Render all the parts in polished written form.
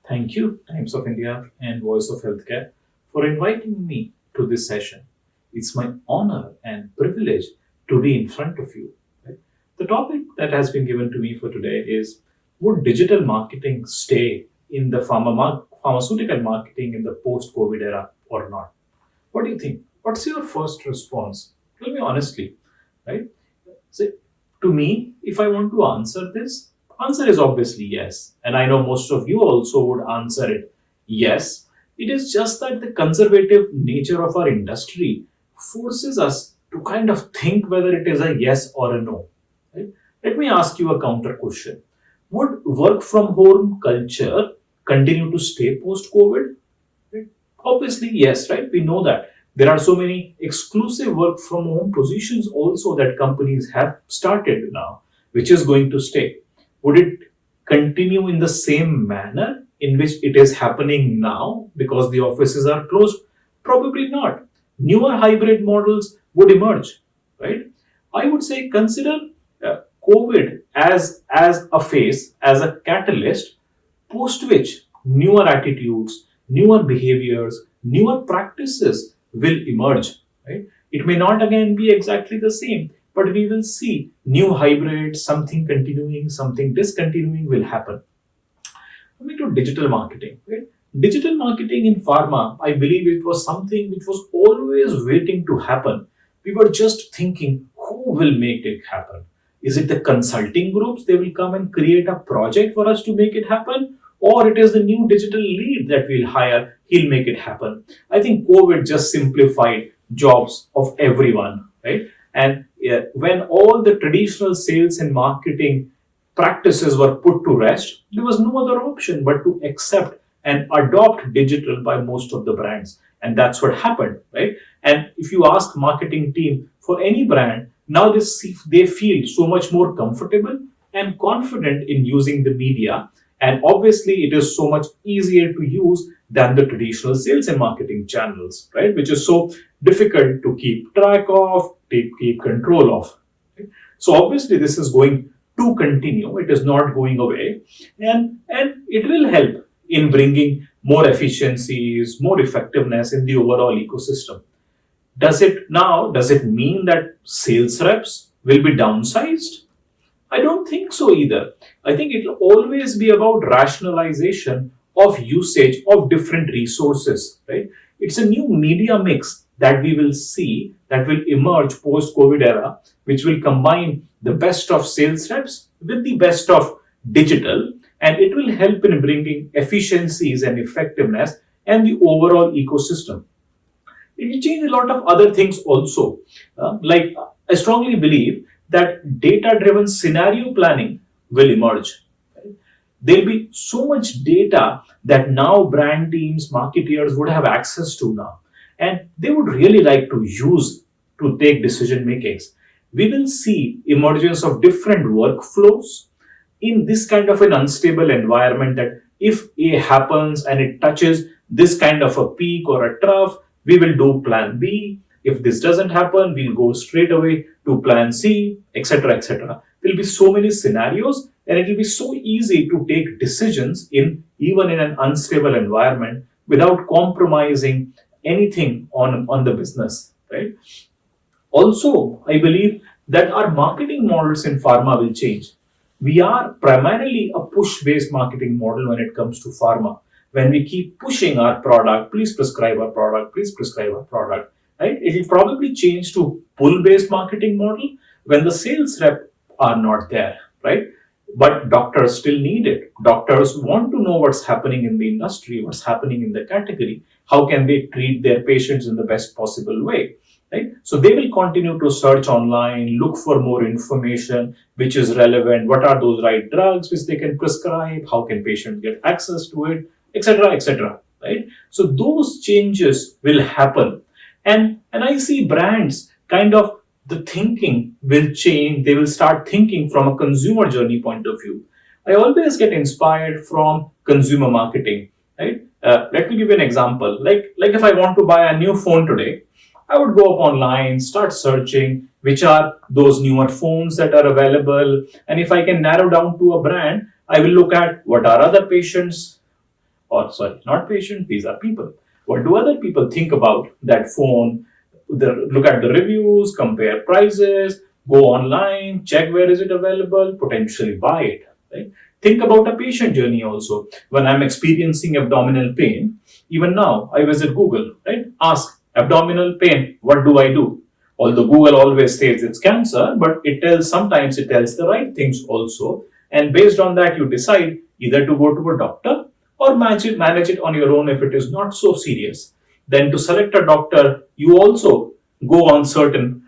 Thank you, Times of India and Voice of Healthcare, for inviting me to this session. It's my honor and privilege to be in front of you. Right? The topic that has been given to me for today is: would digital marketing stay in the pharmaceutical marketing in the post COVID era or not? What do you think? What's your first response? Tell me honestly, right? So, to me, if I want to answer this, answer is obviously yes. And I know most of you also would answer it yes. It is just that the conservative nature of our industry forces us to kind of think whether it is a yes or a no. Right? Let me ask you a counter question. Would work from home culture continue to stay post COVID? Right? Obviously, yes, right? We know that. There are so many exclusive work from home positions also that companies have started now, which is going to stay. Would it continue in the same manner in which it is happening now because the offices are closed? Probably not. Newer hybrid models would emerge, right? I would say consider COVID as a phase, as a catalyst post which newer attitudes, newer behaviors, newer practices will emerge. Right? It may not again be exactly the same, but we will see new hybrids, something continuing, something discontinuing will happen. Coming to digital marketing, right? Digital marketing in pharma, I believe it was something which was always waiting to happen. We were just thinking, who will make it happen? Is it the consulting groups? They will come and create a project for us to make it happen? Or it is the new digital lead that we'll hire, he'll make it happen. I think COVID just simplified jobs of everyone, right? And when all the traditional sales and marketing practices were put to rest, there was no other option but to accept and adopt digital by most of the brands. And that's what happened, right? And if you ask marketing team for any brand, now they feel so much more comfortable and confident in using the media. And obviously, it is so much easier to use than the traditional sales and marketing channels, right? Which is so difficult to keep track of, keep control of. Right? So obviously, this is going to continue. It is not going away, and it will help in bringing more efficiencies, more effectiveness in the overall ecosystem. Does it mean that sales reps will be downsized? I don't think so either. I think it will always be about rationalization of usage of different resources, right? It's a new media mix that we will see that will emerge post COVID era, which will combine the best of sales reps with the best of digital, and it will help in bringing efficiencies and effectiveness and the overall ecosystem. It will change a lot of other things also. Like I strongly believe that data driven scenario planning will emerge. Right? There'll be so much data that now brand teams, marketeers would have access to now. And they would really like to use to take decision makings. We will see emergence of different workflows in this kind of an unstable environment that if A happens and it touches this kind of a peak or a trough, we will do plan B. If this doesn't happen, we'll go straight away to plan C, etc. etc. There'll be so many scenarios and it will be so easy to take decisions in even in an unstable environment without compromising anything on the business. Right? Also, I believe that our marketing models in pharma will change. We are primarily a push based marketing model when it comes to pharma. When we keep pushing our product, please prescribe our product, please prescribe our product, right? It will probably change to pull based marketing model when the sales rep are not there, right? But doctors still need it. Doctors want to know what's happening in the industry, what's happening in the category. How can they treat their patients in the best possible way? Right? So they will continue to search online, look for more information which is relevant. What are those right drugs which they can prescribe? How can patients get access to it, etc., etc. Right? So those changes will happen, and I see brands kind of the thinking will change. They will start thinking from a consumer journey point of view. I always get inspired from consumer marketing. Right? Let me give you an example. Like if I want to buy a new phone today, I would go up online, start searching which are those newer phones that are available. And if I can narrow down to a brand, I will look at what are other patients or sorry, not patient, these are people. What do other people think about that phone? Look at the reviews, compare prices, go online, check where is it available, potentially buy it. Right? Think about a patient journey also. When I'm experiencing abdominal pain, even now I visit Google, right? Ask abdominal pain, what do I do? Although Google always says it's cancer, but sometimes it tells the right things also. And based on that, you decide either to go to a doctor or manage it on your own if it is not so serious. Then to select a doctor, you also go on certain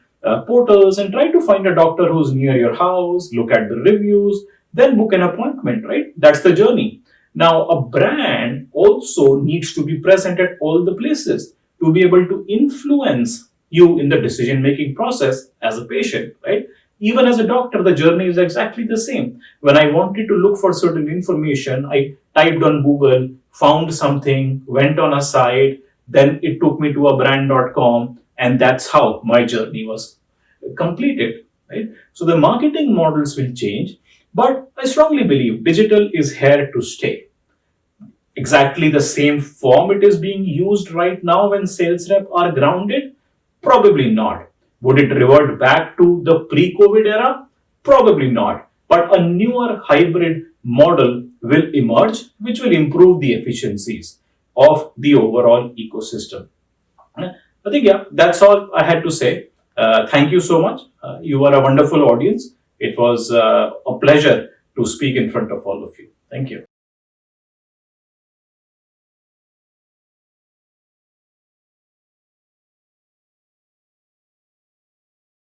portals and try to find a doctor who's near your house, look at the reviews, then book an appointment, right? That's the journey. Now, a brand also needs to be present at all the places to be able to influence you in the decision making process as a patient, right? Even as a doctor, the journey is exactly the same. When I wanted to look for certain information, I typed on Google, found something, went on a site, then it took me to a brand.com, and that's how my journey was completed, right? So the marketing models will change, but I strongly believe digital is here to stay. Exactly the same form it is being used right now when sales rep are grounded? Probably not. Would it revert back to the pre-COVID era? Probably not. But a newer hybrid model will emerge, which will improve the efficiencies of the overall ecosystem. I think, yeah, that's all I had to say. Thank you so much. You are a wonderful audience. It was a pleasure to speak in front of all of you. Thank you.